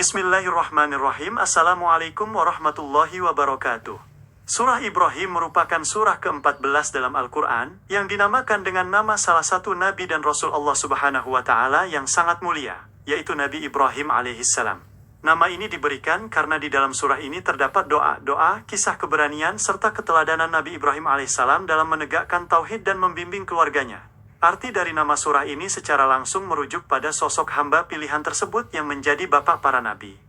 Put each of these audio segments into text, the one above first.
Bismillahirrahmanirrahim. Assalamualaikum warahmatullahi wabarakatuh. Surah Ibrahim merupakan surah ke-14 dalam Al-Quran, yang dinamakan dengan nama salah satu Nabi dan Rasul Allah Subhanahu wa Ta'ala yang sangat mulia, yaitu Nabi Ibrahim alaihissalam. Nama ini diberikan karena di dalam surah ini terdapat doa-doa, kisah keberanian, serta keteladanan Nabi Ibrahim alaihissalam dalam menegakkan tauhid dan membimbing keluarganya. Arti dari nama surah ini secara langsung merujuk pada sosok hamba pilihan tersebut yang menjadi bapak para nabi.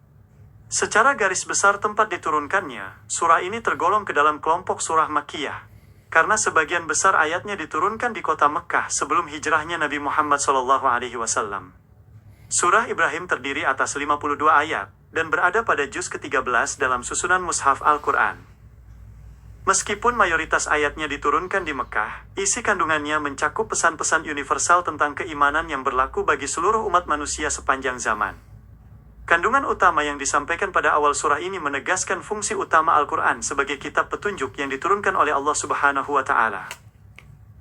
Secara garis besar tempat diturunkannya, surah ini tergolong ke dalam kelompok surah Makkiyah, karena sebagian besar ayatnya diturunkan di kota Mekkah sebelum hijrahnya Nabi Muhammad SAW. Surah Ibrahim terdiri atas 52 ayat, dan berada pada juz ke-13 dalam susunan Mushaf Al-Quran. Meskipun mayoritas ayatnya diturunkan di Mekah, isi kandungannya mencakup pesan-pesan universal tentang keimanan yang berlaku bagi seluruh umat manusia sepanjang zaman. Kandungan utama yang disampaikan pada awal surah ini menegaskan fungsi utama Al-Quran sebagai kitab petunjuk yang diturunkan oleh Allah Subhanahu wa Ta'ala.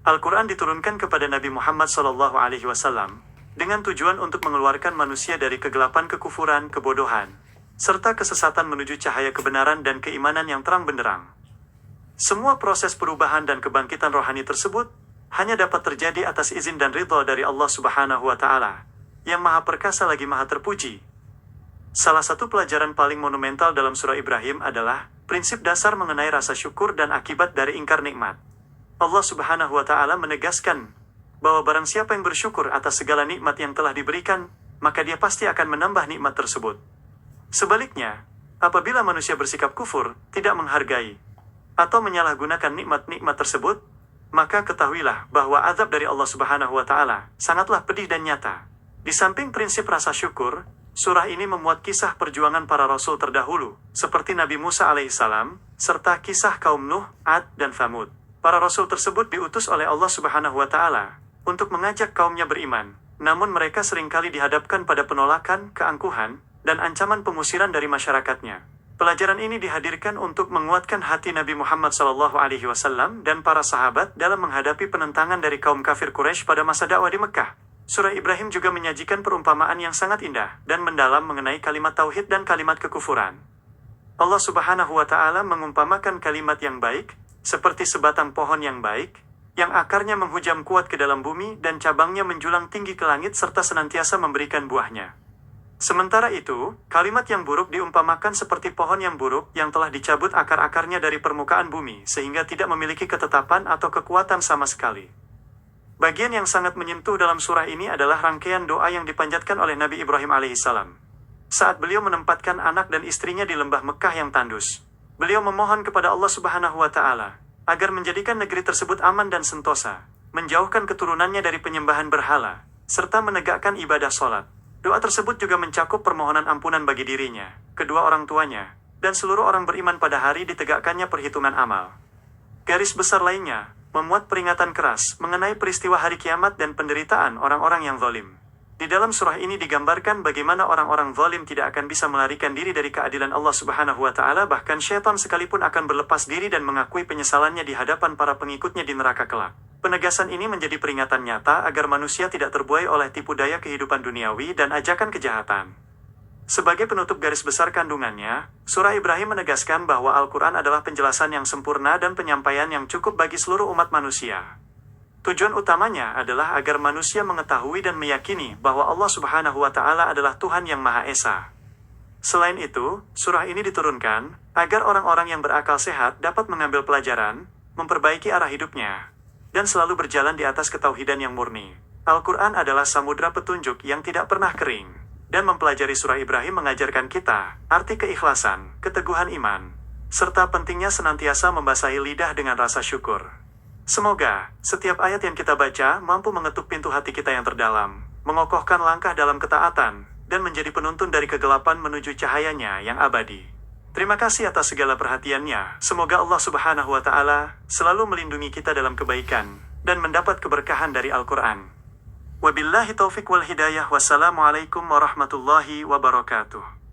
Al-Quran diturunkan kepada Nabi Muhammad SAW dengan tujuan untuk mengeluarkan manusia dari kegelapan kekufuran, kebodohan, serta kesesatan menuju cahaya kebenaran dan keimanan yang terang benderang. Semua proses perubahan dan kebangkitan rohani tersebut hanya dapat terjadi atas izin dan ridha dari Allah Subhanahu wa Ta'ala, yang maha perkasa lagi maha terpuji. Salah satu pelajaran paling monumental dalam surah Ibrahim adalah prinsip dasar mengenai rasa syukur dan akibat dari ingkar nikmat. Allah Subhanahu wa Ta'ala menegaskan bahwa barang siapa yang bersyukur atas segala nikmat yang telah diberikan, maka dia pasti akan menambah nikmat tersebut. Sebaliknya, apabila manusia bersikap kufur, tidak menghargai atau menyalahgunakan nikmat-nikmat tersebut, maka ketahuilah bahwa azab dari Allah Subhanahu wa Ta'ala sangatlah pedih dan nyata. Di samping prinsip rasa syukur, surah ini memuat kisah perjuangan para rasul terdahulu, seperti Nabi Musa alaihissalam, serta kisah kaum Nuh, Ad, dan Thamud. Para rasul tersebut diutus oleh Allah Subhanahu wa Ta'ala untuk mengajak kaumnya beriman, namun mereka seringkali dihadapkan pada penolakan, keangkuhan, dan ancaman pengusiran dari masyarakatnya. Pelajaran ini dihadirkan untuk menguatkan hati Nabi Muhammad SAW dan para sahabat dalam menghadapi penentangan dari kaum kafir Quraisy pada masa dakwah di Mekah. Surah Ibrahim juga menyajikan perumpamaan yang sangat indah dan mendalam mengenai kalimat tauhid dan kalimat kekufuran. Allah Subhanahu wa Ta'ala mengumpamakan kalimat yang baik seperti sebatang pohon yang baik, yang akarnya menghujam kuat ke dalam bumi dan cabangnya menjulang tinggi ke langit serta senantiasa memberikan buahnya. Sementara itu, kalimat yang buruk diumpamakan seperti pohon yang buruk yang telah dicabut akar-akarnya dari permukaan bumi sehingga tidak memiliki ketetapan atau kekuatan sama sekali. Bagian yang sangat menyentuh dalam surah ini adalah rangkaian doa yang dipanjatkan oleh Nabi Ibrahim alaihissalam. Saat beliau menempatkan anak dan istrinya di lembah Mekkah yang tandus, beliau memohon kepada Allah Subhanahu wa Ta'ala agar menjadikan negeri tersebut aman dan sentosa, menjauhkan keturunannya dari penyembahan berhala, serta menegakkan ibadah sholat. Doa tersebut juga mencakup permohonan ampunan bagi dirinya, kedua orang tuanya, dan seluruh orang beriman pada hari ditegakkannya perhitungan amal. Garis besar lainnya memuat peringatan keras mengenai peristiwa hari kiamat dan penderitaan orang-orang yang zalim. Di dalam surah ini digambarkan bagaimana orang-orang zalim tidak akan bisa melarikan diri dari keadilan Allah Subhanahu wa Ta'ala, bahkan syaitan sekalipun akan berlepas diri dan mengakui penyesalannya di hadapan para pengikutnya di neraka kelak. Penegasan ini menjadi peringatan nyata agar manusia tidak terbuai oleh tipu daya kehidupan duniawi dan ajakan kejahatan. Sebagai penutup garis besar kandungannya, surah Ibrahim menegaskan bahwa Al-Quran adalah penjelasan yang sempurna dan penyampaian yang cukup bagi seluruh umat manusia. Tujuan utamanya adalah agar manusia mengetahui dan meyakini bahwa Allah Subhanahu wa Ta'ala adalah Tuhan yang Maha Esa. Selain itu, surah ini diturunkan agar orang-orang yang berakal sehat dapat mengambil pelajaran, memperbaiki arah hidupnya, dan selalu berjalan di atas ketauhidan yang murni. Al-Quran adalah samudra petunjuk yang tidak pernah kering, dan mempelajari surah Ibrahim mengajarkan kita arti keikhlasan, keteguhan iman, serta pentingnya senantiasa membasahi lidah dengan rasa syukur. Semoga setiap ayat yang kita baca mampu mengetuk pintu hati kita yang terdalam, mengokohkan langkah dalam ketaatan, dan menjadi penuntun dari kegelapan menuju cahayanya yang abadi. Terima kasih atas segala perhatiannya. Semoga Allah Subhanahu wa Ta'ala selalu melindungi kita dalam kebaikan dan mendapat keberkahan dari Al-Quran. Wabillahi taufiq wal hidayah. Wassalamualaikum warahmatullahi wabarakatuh.